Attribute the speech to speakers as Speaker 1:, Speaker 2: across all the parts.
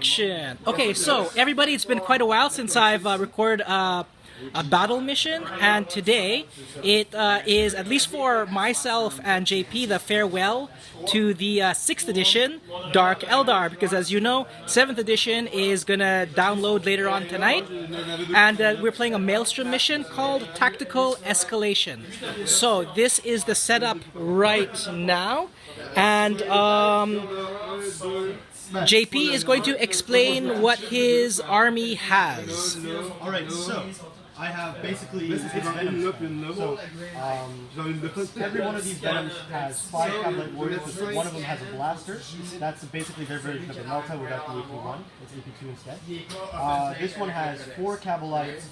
Speaker 1: Action! Okay, so everybody, it's been quite a while since I've recorded a battle mission, and today it is, at least for myself and JP, the farewell to the 6th edition Dark Eldar, because as you know, 7th edition is gonna download later on tonight, and we're playing a Maelstrom mission called Tactical Escalation. So this is the setup right now, and JP is going to explain what his army has.
Speaker 2: Alright, so I have basically it's Venom. So every one of these Venoms has 5 Cavalite Warriors, but one of them has a blaster. That's basically their version of a Melta without the AP1. It's AP2 instead. This one has 4 Cavalites,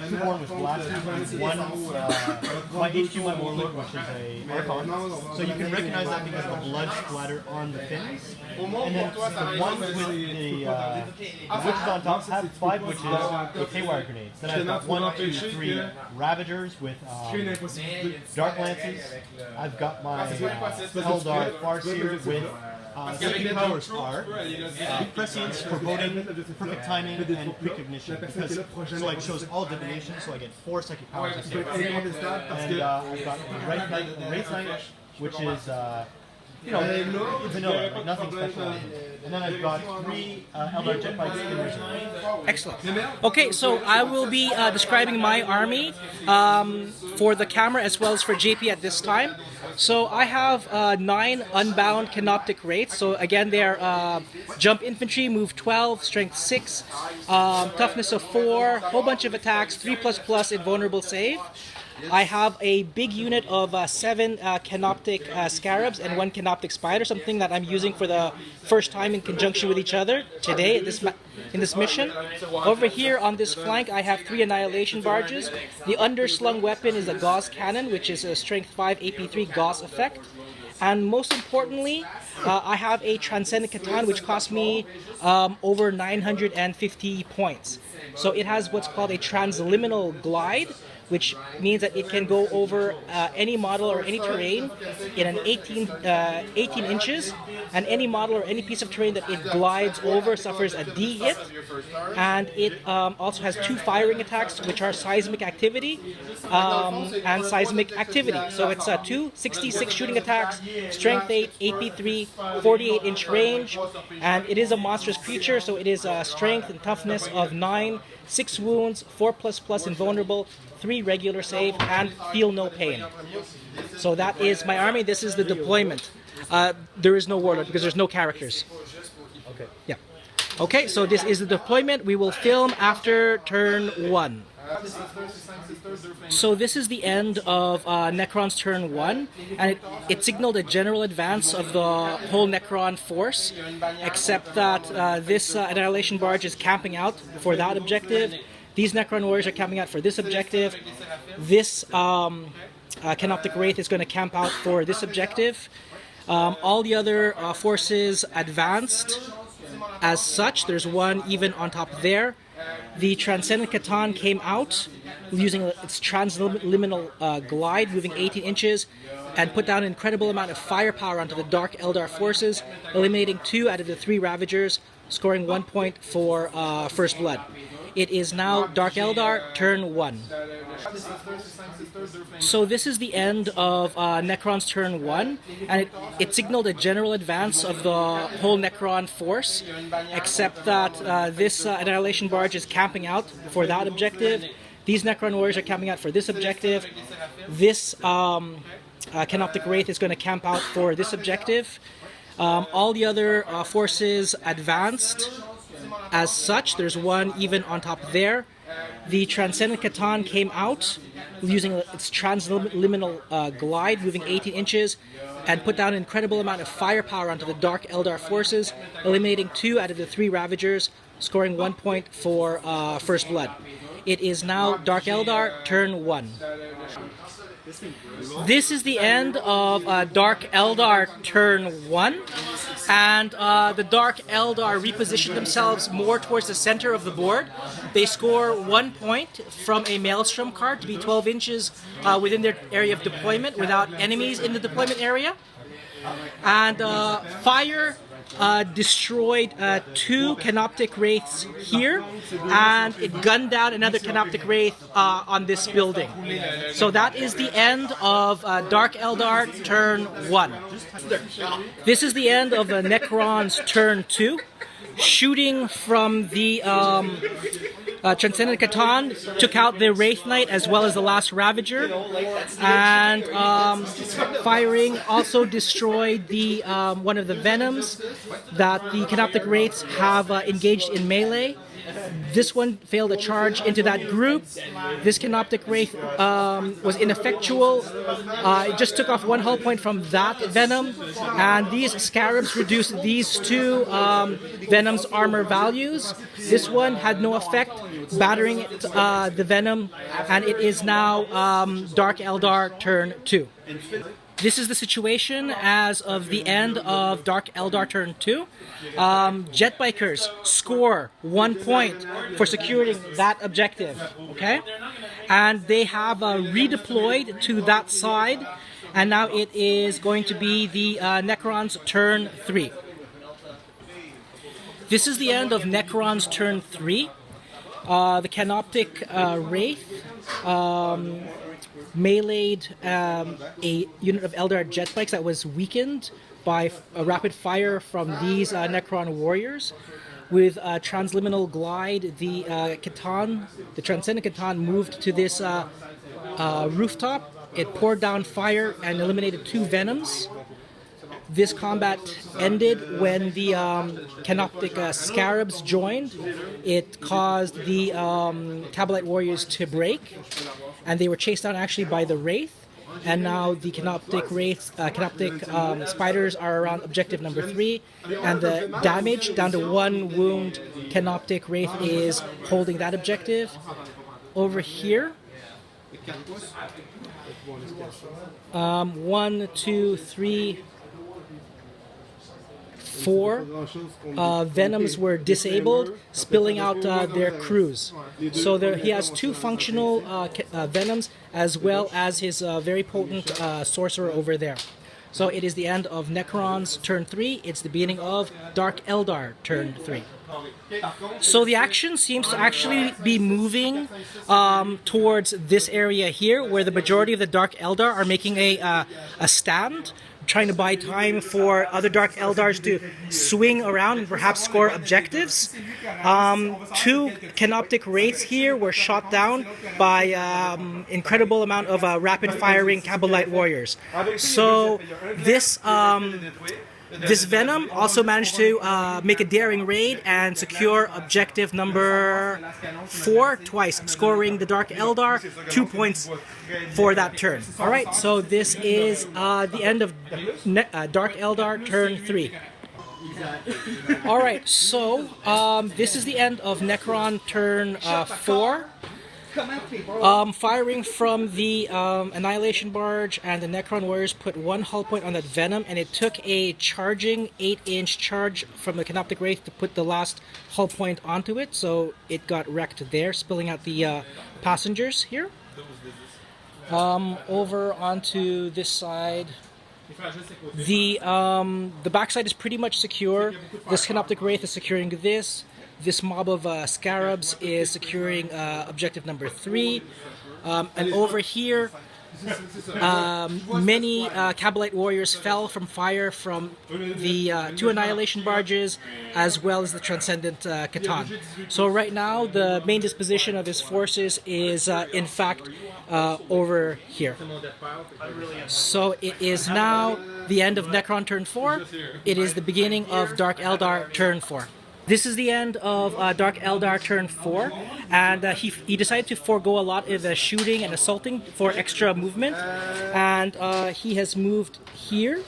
Speaker 2: 2 more with blasters, and 1 my HQ my Warlock, which is a Archon. So you can recognize that because of the blood splatter on the fins. And then the ones with the witches on top have 5 witches with haywire grenades. Then I've got 1, 2, 3 Ravagers with Dark Lances. I've got my Eldar Farseer with Psychic Powers are Prescience, Foreboding, Perfect Timing, and Precognition. Because so it shows all divination, so I get 4 Psychic Powers. And I've got the Wraith Knight, which is vanilla, like nothing special. And then I've got 3 Eldar Jet Bikes in reserve.
Speaker 1: Excellent. Okay, so I will be describing my army for the camera as well as for JP at this time. So I have 9 unbound Canoptic Wraiths. So again, they're jump infantry, move 12, strength 6, toughness of 4, whole bunch of attacks, 3++ invulnerable save. I have a big unit of 7 Canoptic Scarabs and 1 Canoptic Spider, something that I'm using for the first time in conjunction with each other today in this mission. Over here on this flank, I have 3 Annihilation Barges. The underslung weapon is a Gauss Cannon, which is a Strength 5 AP3 Gauss effect. And most importantly, I have a Transcendent Catan, which cost me over 950 points. So it has what's called a Transliminal Glide, which means that it can go over any model or any terrain in an 18 inches, and any model or any piece of terrain that it glides over suffers a D hit, and it also has 2 firing attacks, which are Seismic Activity and Seismic Activity. So it's 2 66 shooting attacks, Strength 8, AP3, 48-inch range, and it is a monstrous creature, so it is Strength and Toughness of 9, 6 wounds, 4++ invulnerable, 3 regular save, and feel no pain. So that is my army. This is the deployment. There is no warlord because there's no characters.
Speaker 2: Okay.
Speaker 1: Yeah. Okay, so this is the deployment. We will film after turn 1. So this is the end of Necron's turn 1, and it signaled a general advance of the whole Necron force, except that this Annihilation Barge is camping out for that objective. These Necron Warriors are camping out for this objective. This Canoptic Wraith is going to camp out for this objective. All the other forces advanced as such. There's 1 even on top there. The Transcendent Catan came out using its Transliminal Glide, moving 18 inches, and put down an incredible amount of firepower onto the Dark Eldar forces, eliminating 2 out of the 3 Ravagers, scoring 1 point for First Blood. It is now Dark Eldar, turn 1. So this is the end of Necron's turn 1, and it signaled a general advance of the whole Necron force, except that this Annihilation Barge is camping out for that objective. These Necron Warriors are camping out for this objective. This Canoptic Wraith is going to camp out for this objective. All the other forces advanced as such. There's 1 even on top there. The Transcendent Catan came out using its Transliminal Glide, moving 18 inches, and put down an incredible amount of firepower onto the Dark Eldar forces, eliminating 2 out of the 3 Ravagers, scoring 1 point for First Blood. It is now Dark Eldar, turn 1. This is the end of Dark Eldar turn 1, and the Dark Eldar reposition themselves more towards the center of the board. They score 1 point from a Maelstrom card to be 12 inches within their area of deployment without enemies in the deployment area. And fire destroyed 2 Canoptic Wraiths here, and it gunned down another Canoptic Wraith on this building. So that is the end of Dark Eldar turn 1. This is the end of the Necron's turn 2. Shooting from the Transcendent Catan took out the Wraith Knight as well as the last Ravager, and firing also destroyed the one of the Venoms that the Canoptic Wraiths have engaged in melee. This one failed a charge into that group. This Canoptic Wraith was ineffectual. It just took off 1 hull point from that Venom, and these Scarabs reduced these 2 Venom's armor values. This one had no effect, battering the Venom, and it is now Dark Eldar turn 2. This is the situation as of the end of Dark Eldar turn 2. Jet Bikers score 1 point for securing that objective, okay? And they have redeployed to that side, and now it is going to be the Necron's turn 3. This is the end of Necron's turn 3. The Canoptic Wraith meleeed a unit of Eldar jet bikes that was weakened by a rapid fire from these Necron warriors. With Transliminal Glide, the Transcendent Catan moved to this rooftop. It poured down fire and eliminated 2 Venoms. This combat ended when the Canoptic Scarabs joined. It caused the Kabalite warriors to break, and they were chased down actually by the Wraith. And now the Canoptic Wraiths, Spiders are around objective number 3, and the damage down to 1 wound. Canoptic Wraith is holding that objective. Over here, 1, 2, 3, 4 Venoms were disabled, spilling out their crews. So there, he has 2 functional Venoms as well as his very potent sorcerer over there. So it is the end of Necron's turn 3. It's the beginning of Dark Eldar turn 3. So the action seems to actually be moving towards this area here, where the majority of the Dark Eldar are making a stand, trying to buy time for other Dark Eldars to swing around and perhaps score objectives. 2 Canoptic Wraiths here were shot down by incredible amount of rapid-firing Kabalite warriors. So this this Venom also managed to make a daring raid and secure objective number 4 twice, scoring the Dark Eldar 2 points for that turn. Alright, so this is the end of Dark Eldar turn 3. Alright, so this is the end of Necron turn 4. Firing from the Annihilation Barge, and the Necron Warriors put 1 hull point on that Venom, and it took a charging 8-inch charge from the Canoptic Wraith to put the last hull point onto it, so it got wrecked there, spilling out the passengers here. Over onto this side, the backside is pretty much secure. This Canoptic Wraith is securing this. This mob of Scarabs is securing objective number 3. And over here, many Kabalite warriors fell from fire from the 2 Annihilation Barges, as well as the Transcendent Catan. So right now, the main disposition of his forces is, in fact, over here. So it is now the end of Necron turn 4. It is the beginning of Dark Eldar turn 4. This is the end of Dark Eldar turn 4, and he decided to forego a lot of the shooting and assaulting for extra movement, and he has moved here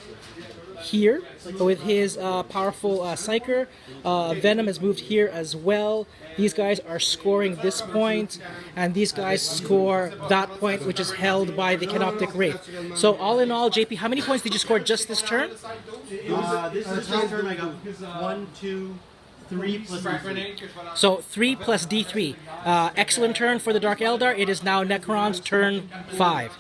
Speaker 1: with his powerful Psyker. Venom has moved here as well. These guys are scoring this point, and these guys score that point, which is held by the Canoptic Wraith. So all in all, JP, how many points did you score just this turn?
Speaker 2: This is the turn I got 1, 2, 3 plus D3.
Speaker 1: So 3 plus D3. Excellent turn for the Dark Eldar. It is now Necron's turn 5.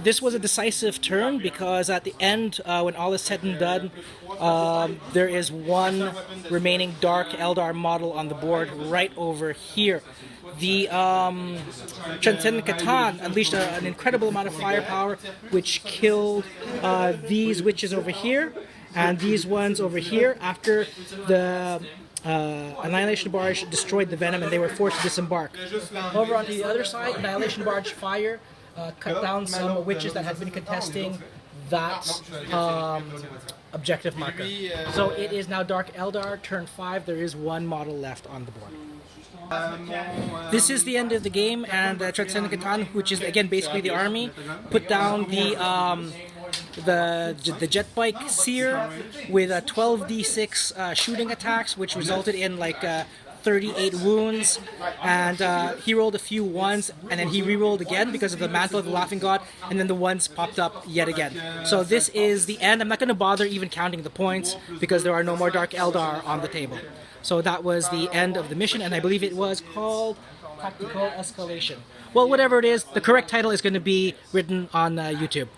Speaker 1: This was a decisive turn because at the end, when all is said and done, there is one remaining Dark Eldar model on the board right over here. The Transcendent Catan unleashed an incredible amount of firepower, which killed these witches over here and these ones over here after the Annihilation Barge destroyed the Venom and they were forced to disembark. Over on the other side, Annihilation Barge fire cut down some witches that had been contesting that objective marker. So it is now Dark Eldar, turn 5. There is one model left on the board. This is the end of the game, and Transcendent Catan, which is again basically the army, put down the jet bike seer with 12d6 shooting attacks, which resulted in like 38 wounds, and he rolled a few ones, and then he re-rolled again because of the Mantle of the Laughing God, and then the ones popped up yet again. So this is the end. I'm not going to bother even counting the points because there are no more Dark Eldar on the table. So that was the end of the mission, and I believe it was called Tactical Escalation. Well, whatever it is, the correct title is going to be written on YouTube.